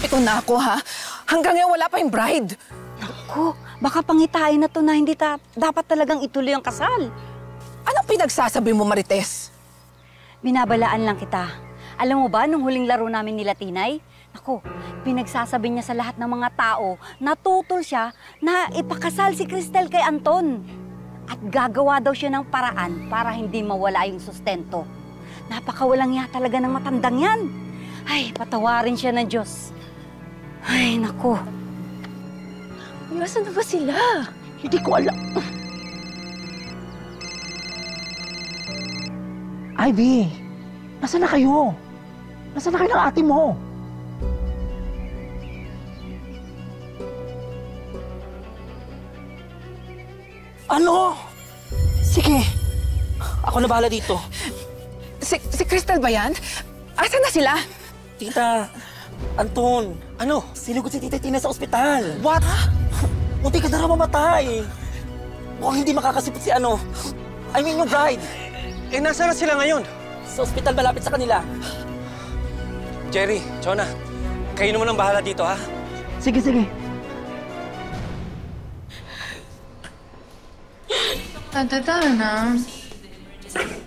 Ito na ako, ha? Hanggang ngayon wala pa yung bride. Naku, baka pangitain na to na hindi dapat talagang ituloy ang kasal. Anong pinagsasabi mo, Marites? Binabalaan lang kita. Alam mo ba, nung huling laro namin nila Tinay, naku, pinagsasabi niya sa lahat ng mga tao na tutol siya na ipakasal si Cristel kay Anton. At gagawa daw siya ng paraan para hindi mawala yung sustento. Napakawalang ya talaga ng matandang yan. Ay, patawarin siya ng Diyos. Ay, naku. Nasaan na ba sila? Hindi ko alam. Ivy, nasaan na kayo? Nasaan na kayo ng ate mo? Ano? Sige. Ako na bahala dito. Si Cristel ba yan? Asan na sila? Tita, Anton, ano? Sinugod si Tita Tina sa ospital. What? Munti ka na raw mamatay. Mukhang hindi makakasipot si ano. I mean yung bride. Eh, nasa na sila ngayon? Sa ospital malapit sa kanila. Jerry, Jonah, kayo naman ang bahala dito, ha? Sige, sige. Tatatahan na.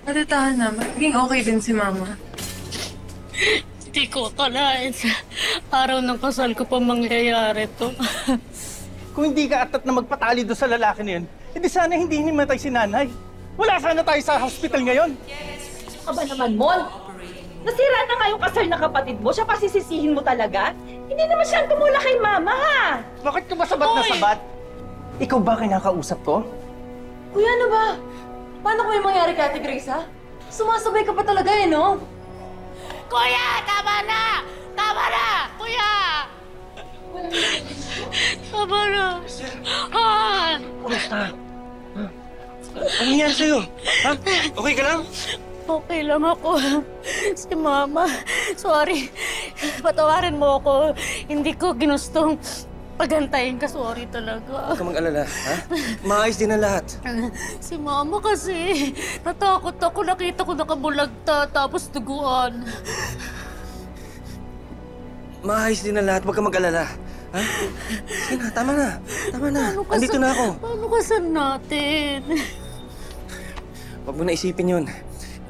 Tatatahan na. Magiging okay din si Mama. Hindi ko akalain sa araw ng kasal ko pa mangyayari to. Kung hindi ka atat na magpatali doon sa lalaki na yun, hindi sana hindi hinimatay si nanay. Wala sana tayo sa hospital ngayon. Ka ba naman, Mon? Nasira na nga yung kasal na kapatid mo. Siya pa sisisihin mo talaga? Hindi naman siya ang tumula kay Mama, ha? Bakit ka ba sabat na sabat? Ikaw ba kinakausap ko? Kuya, ano ba? Paano ko yung mangyari kay Ate Grace, ha? Sumasabay ka pa talaga, eh, no? Kuya! Tama na! Tama na! Kuya! Tama na! Ah! Kumusta? Ano nangyari sa'yo? Ha? Okay ka lang? Okay lang ako. Si Mama, sorry. Patawarin mo ako. Hindi ko ginustong pagantayin ka. Sorry talaga. Huwag ka mag-alala, ha? Maayos din ang lahat. Si Mama kasi, natakot ako. Nakita ko nakabulagta, tapos duguan. Maayos din ang lahat. Huwag ka mag-alala. Ha? Sige na, tama na. Tama na. Andito na ako. Paano kasal natin? Huwag mo na isipin yun.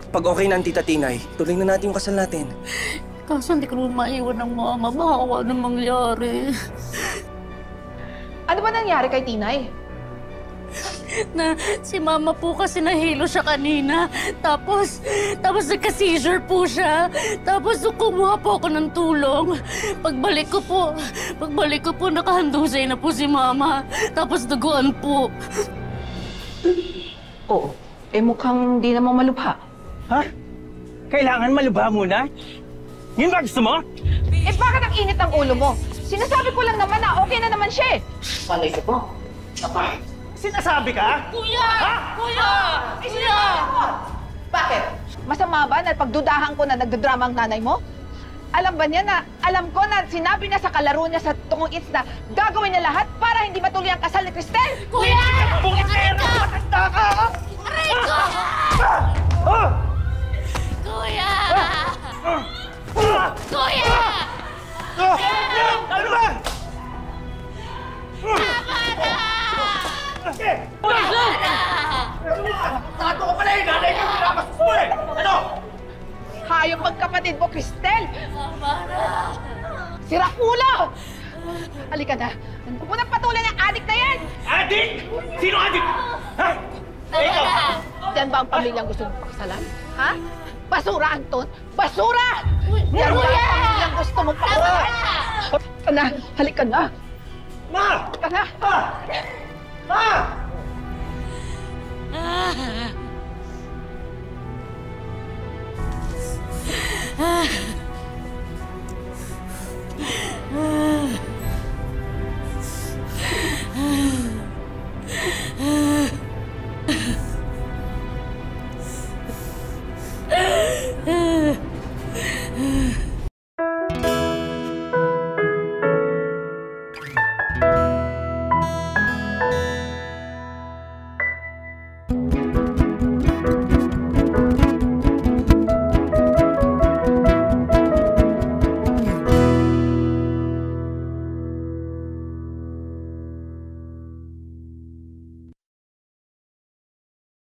Pag okay na ang Tita Tinay, tuloy na natin yung kasal natin. Kaso hindi ko naman maiwan ng Mama. Baka anong mangyari. Ano ba nangyari kay Tinay? Na si Mama po kasi nahilo siya kanina. Tapos nagka-seizure po siya. Tapos kumuha po ako ng tulong. Pagbalik ko po nakahandusay na po si Mama. Tapos duguan po. Oo. Eh mukhang di naman malubha. Ha? Kailangan malubha muna? Yun ba gusto mo? Eh bakit ang init ng ulo mo? Sinasabi ko lang naman na okay na naman siya eh. Malay ko po. Apa? Sinasabi ka? Kuya! Ha? Kuya! Kuya! Bakit? Masama ba na pagdudahan ko na nagdadrama ang nanay mo? Alam ba niya na, alam ko na sinabi niya sa kalaro niya sa tungong its na gagawin niya lahat para hindi matuloy ang kasal ni Cristel? Kuya! Bungitero! Matanda ka! Aray ko! Ah! Kuya! Ah! Kuya! Ano ba? Tama na! Tama na! Tato ko pala eh! Nanay ko pinapas mo eh! Ano? Hayop magkapatid mo, Cristel! Tama na! Sira ulo! Halika na. Huwag mo nang patulan ang adik na yan! Adik? Sino adik? Ha? Tama na! Yan ba ang pamilyang gusto mong pakasalan? Ha? Basura, Anton! Basura! Yan ba ang pamilyang gusto mong pakasalan? Halika na! Halika na! Ma! Halika na! Ma! Ma! Ah!